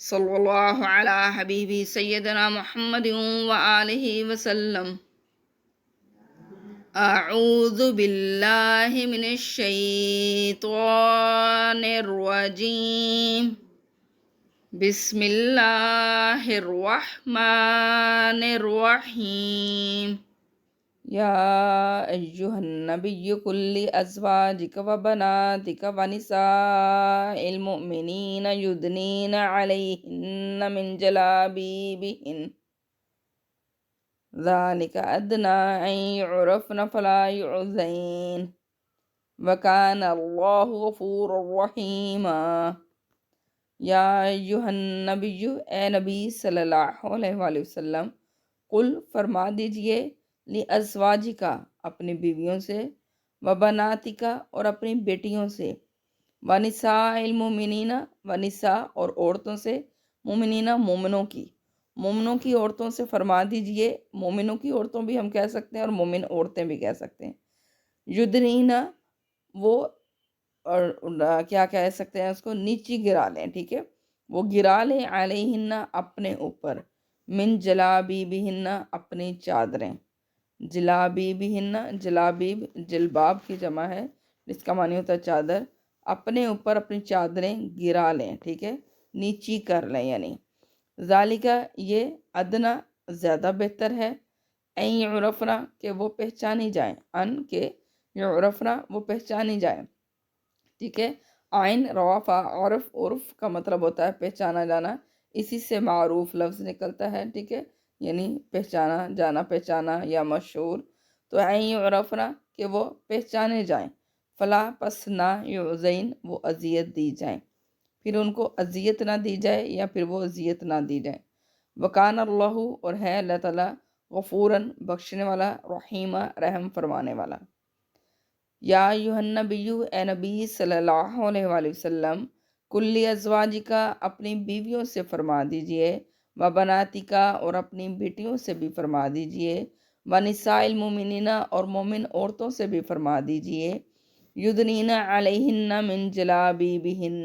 صلی اللہ علی حبیبی سیدنا محمد وآلہ وسلم۔ اعوذ باللہ من الشیطان الرجیم، بسم اللہ الرحمن الرحیم۔ یا ایہا النبی قل لازواجک وبناتک ونساء المؤمنین یدنین علیہن من جلابیبہن ذالک ادنی ان یعرفن فلا یعذین وکان اللہ غفورا رحیما۔ یا ایہا النبی، اے نبی صلی اللہ علیہ وآلہ وسلم، قل فرما دیجئے، لازواجکا اپنی بیویوں سے، وبناتکا اور اپنی بیٹیوں سے، ونساء المؤمنین ونساء اور عورتوں سے، مومنین مومنوں کی عورتوں سے فرما دیجئے۔ مومنوں کی عورتوں بھی ہم کہہ سکتے ہیں اور مومن عورتیں بھی کہہ سکتے ہیں۔ یدنین، وہ اور کیا کہہ سکتے ہیں اس کو، نیچی گرا لیں، ٹھیک ہے، وہ گرا لیں، علیہن اپنے اوپر، من جلابیبہن اپنی چادریں، جلابیبہن، جلابیب جلباب کی جمع ہے جس کا معنی ہوتا ہے چادر، اپنے اوپر اپنی چادریں گرا لیں، ٹھیک ہے، نیچی کر لیں، یعنی ذالکہ یہ، ادنا زیادہ بہتر ہے، این یعرفنا کہ وہ پہچانی جائیں، ان کہ یعرفنا وہ پہچانی جائیں، ٹھیک ہے، آئین روافہ عرف، عرف کا مطلب ہوتا ہے پہچانا جانا، اسی سے معروف لفظ نکلتا ہے، ٹھیک ہے، یعنی پہچانا جانا، پہچانا یا مشہور، تو این یعرفنا کہ وہ پہچانے جائیں، فلا پس نہ یعزین وہ اذیت دی جائیں، پھر ان کو اذیت نہ دی جائے یا پھر وہ اذیت نہ دی جائے۔ وکان اللہ اور ہے اللہ تعالیٰ، غفوراً بخشنے والا، رحیمہ رحم فرمانے والا۔ یا ایہا النبی، اے نبی صلی اللہ علیہ وآلہ وسلم، کل ازواجکا اپنی بیویوں سے فرما دیجئے، وبناتکا اور اپنی بیٹیوں سے بھی فرما دیجئے، ونساء المؤمنین اور مومن عورتوں سے بھی فرما دیجئے، یدنین علیہن من جلابیبہن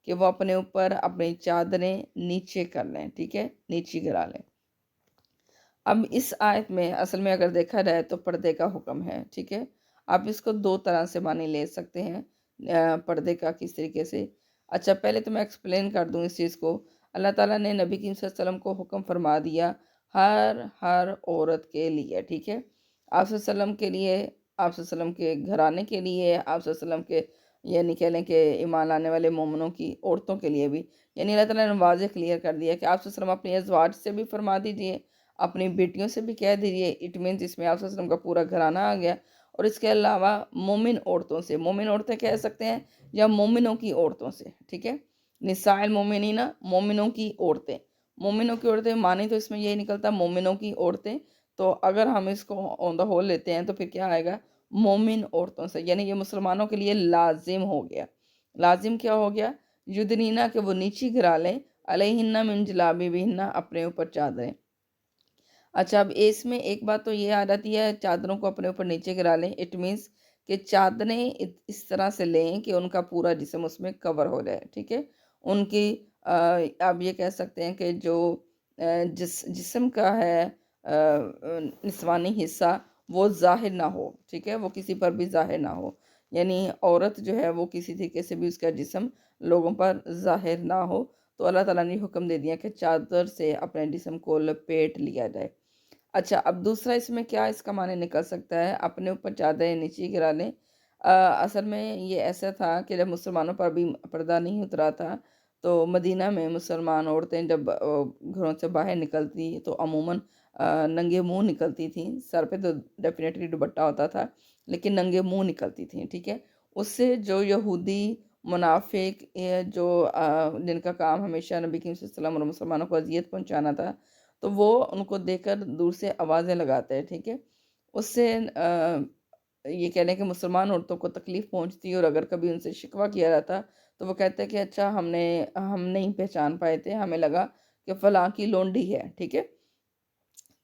کہ وہ اپنے اوپر اپنی چادریں نیچے کر لیں، ٹھیک ہے، نیچی گرا لیں۔ اب اس آیت میں اصل میں اگر دیکھا جائے تو پردے کا حکم ہے، ٹھیک ہے، آپ اس کو دو طرح سے معنی لے سکتے ہیں پردے کا کس طریقے سے۔ اچھا، پہلے تو میں ایکسپلین کر دوں اس چیز کو۔ اللہ تعالیٰ نے نبی کریم صلی اللہ علیہ وسلم کو حکم فرما دیا ہر عورت کے لیے، ٹھیک ہے، آپ صلی اللہ علیہ وسلم کے لیے، آپ صلی اللہ علیہ وسلم کے گھرانے کے لیے، آپ صلی اللہ علیہ وسلم کے یعنی کہہ لیں کہ ایمان لانے والے مومنوں کی عورتوں کے لیے بھی، یعنی اللہ تعالیٰ نے واضح کلیئر کر دیا کہ آپ صلی اللہ علیہ وسلم اپنی ازواج سے بھی فرما دیجئے، اپنی بیٹیوں سے بھی کہہ دیجئے، اٹ مینز اس میں آپ صلی اللہ علیہ وسلم کا پورا گھرانہ آ گیا، اور اس کے علاوہ مومن عورتوں سے، مومن عورتیں کہہ سکتے ہیں یا مومنوں کی عورتوں سے، ٹھیک ہے، نساء المؤمنین مومنوں کی عورتیں، مومنوں کی عورتیں معنی تو اس میں یہی نکلتا مومنوں کی عورتیں، تو اگر ہم اس کو آن دا ہول لیتے ہیں تو پھر کیا آئے گا، مومن عورتوں سے، یعنی یہ مسلمانوں کے لیے لازم ہو گیا۔ لازم کیا ہو گیا؟ یدنینا کہ وہ نیچی گرا لیں، علیہن من جلابیبہن اپنے اوپر چادریں۔ اچھا، اب اس میں ایک بات تو یہ آ جاتی ہے، چادروں کو اپنے اوپر نیچے گرا لیں، اٹ مینس کہ چادریں اس طرح سے لیں کہ ان کا پورا جسم اس میں کور ہو جائے، ٹھیک ہے، ان کی آپ یہ کہہ سکتے ہیں کہ جو جسم کا ہے نسوانی حصہ وہ ظاہر نہ ہو، ٹھیک ہے، وہ کسی پر بھی ظاہر نہ ہو، یعنی عورت جو ہے وہ کسی طریقے سے بھی اس کا جسم لوگوں پر ظاہر نہ ہو، تو اللہ تعالیٰ نے حکم دے دیا کہ چادر سے اپنے جسم کو لپیٹ لیا جائے۔ اچھا، اب دوسرا اس میں کیا اس کا معنی نکل سکتا ہے، اپنے اوپر چادریں نیچے گرا لیں۔ اصل میں یہ ایسا تھا کہ جب مسلمانوں پر بھی پردہ نہیں اترا تھا تو مدینہ میں مسلمان عورتیں جب گھروں سے باہر نکلتی تو عموماً ننگے منہ نکلتی تھیں، سر پہ تو ڈیفینیٹلی دوپٹہ ہوتا تھا لیکن ننگے منہ نکلتی تھیں، ٹھیک ہے، اس سے جو یہودی منافق جو جن کا کام ہمیشہ نبی کریم صلی اللہ علیہ وسلم اور مسلمانوں کو اذیت پہنچانا تھا، تو وہ ان کو دیکھ کر دور سے آوازیں لگاتے ہیں، ٹھیک ہے، اس سے یہ کہہ لیں کہ مسلمان عورتوں کو تکلیف پہنچتی، اور اگر کبھی ان سے شکوہ کیا جاتا تو وہ کہتے ہیں کہ اچھا ہم نہیں پہچان پائے تھے، ہمیں لگا کہ فلاں کی لونڈی ہے، ٹھیک ہے۔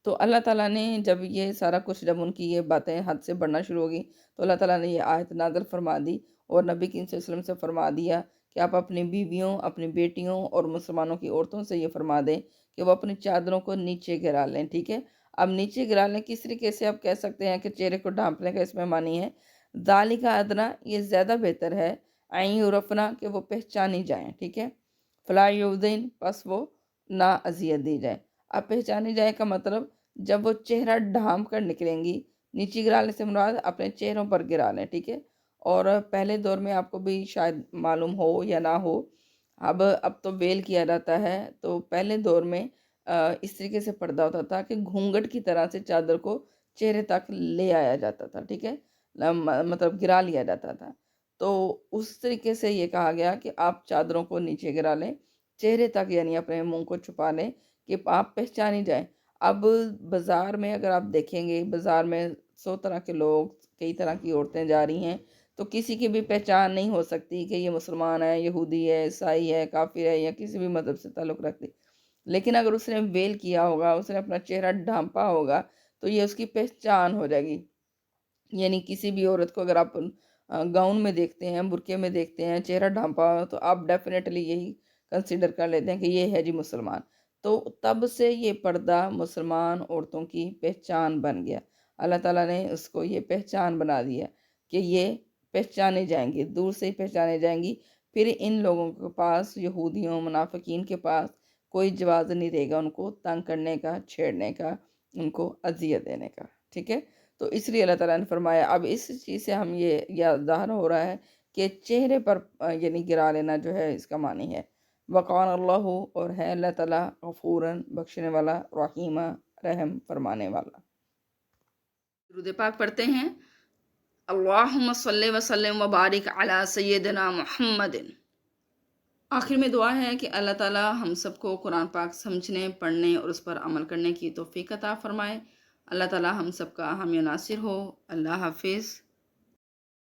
تو اللہ تعالیٰ نے جب یہ سارا کچھ، جب ان کی یہ باتیں حد سے بڑھنا شروع ہو گئی تو اللہ تعالیٰ نے یہ آیت نازل فرما دی اور نبی کریم صلی اللہ علیہ وسلم سے فرما دیا کہ آپ اپنی بیویوں، اپنی بیٹیوں اور مسلمانوں کی عورتوں سے یہ فرما دیں کہ وہ اپنی چادروں کو نیچے گرا لیں، ٹھیک ہے؟ اب نیچے گرا لیں کس طریقے سے آپ کہہ سکتے ہیں کہ چہرے کو ڈھانپنے کا اس میں معنی ہے ذالک ادنا، یہ زیادہ بہتر ہے، عین یعرفنا، کہ وہ پہچانی جائیں، ٹھیک ہے؟ فلا یؤذین، پس وہ نہ اذیت دی جائے۔ اب پہچانی جائے کا مطلب جب وہ چہرہ ڈھانپ کر نکلیں گی، نیچے گرانے سے مراد اپنے چہروں پر گرا لیں، ٹھیک ہے؟ اور پہلے دور میں آپ کو بھی شاید معلوم ہو یا نہ ہو، اب تو ویل کیا جاتا ہے، تو پہلے دور میں اس طریقے سے پردہ ہوتا تھا کہ گھونگھٹ کی طرح سے چادر کو چہرے تک لے آیا جاتا تھا، ٹھیک ہے؟ مطلب گرا لیا جاتا تھا۔ تو اس طریقے سے یہ کہا گیا کہ آپ چادروں کو نیچے گرا لیں چہرے تک، یعنی اپنے منہ کو چھپا لیں کہ آپ پہچانی جائیں۔ اب بازار میں اگر آپ دیکھیں گے، بازار میں 100 طرح کے لوگ، کئی طرح کی عورتیں جا رہی ہیں، تو کسی کی بھی پہچان نہیں ہو سکتی کہ یہ مسلمان ہے، یہودی ہے، عیسائی ہے، کافر ہے، یا کسی بھی مذہب سے تعلق رکھتی۔ لیکن اگر اس نے ویل کیا ہوگا، اس نے اپنا چہرہ ڈھانپا ہوگا، تو یہ اس کی پہچان ہو جائے گی۔ یعنی کسی بھی عورت کو اگر آپ گاؤن میں دیکھتے ہیں، برقعے میں دیکھتے ہیں، چہرہ ڈھانپا ہو، تو آپ ڈیفینیٹلی یہی کنسیڈر کر لیتے ہیں کہ یہ ہے جی مسلمان۔ تو تب سے یہ پردہ مسلمان عورتوں کی پہچان بن گیا، اللہ تعالیٰ نے اس کو یہ پہچان بنا دیا کہ یہ پہچانے جائیں گی، دور سے ہی پہچانے جائیں گی۔ پھر ان لوگوں کے پاس، یہودیوں، منافقین کے پاس کوئی جواز نہیں رہے گا ان کو تنگ کرنے کا، چھیڑنے کا، ان کو اذیت دینے کا، ٹھیک ہے؟ تو اس لیے اللہ تعالیٰ نے فرمایا، اب اس چیز سے ہم یہ ظاہر ہو رہا ہے کہ چہرے پر یعنی گرا لینا جو ہے اس کا معنی ہے وقان اللہ، اور ہے اللہ تعالیٰ غفوراً، بخشنے والا، رحیمہ، رحم فرمانے والا۔ درود پاک پڑھتے ہیں۔ اللہم صلی وسلم وبارک علی سیدنا محمد۔ آخر میں دعا ہے کہ اللہ تعالیٰ ہم سب کو قرآن پاک سمجھنے، پڑھنے اور اس پر عمل کرنے کی توفیق عطا فرمائے۔ اللہ تعالیٰ ہم سب کا حامی و ناصر ہو۔ اللہ حافظ۔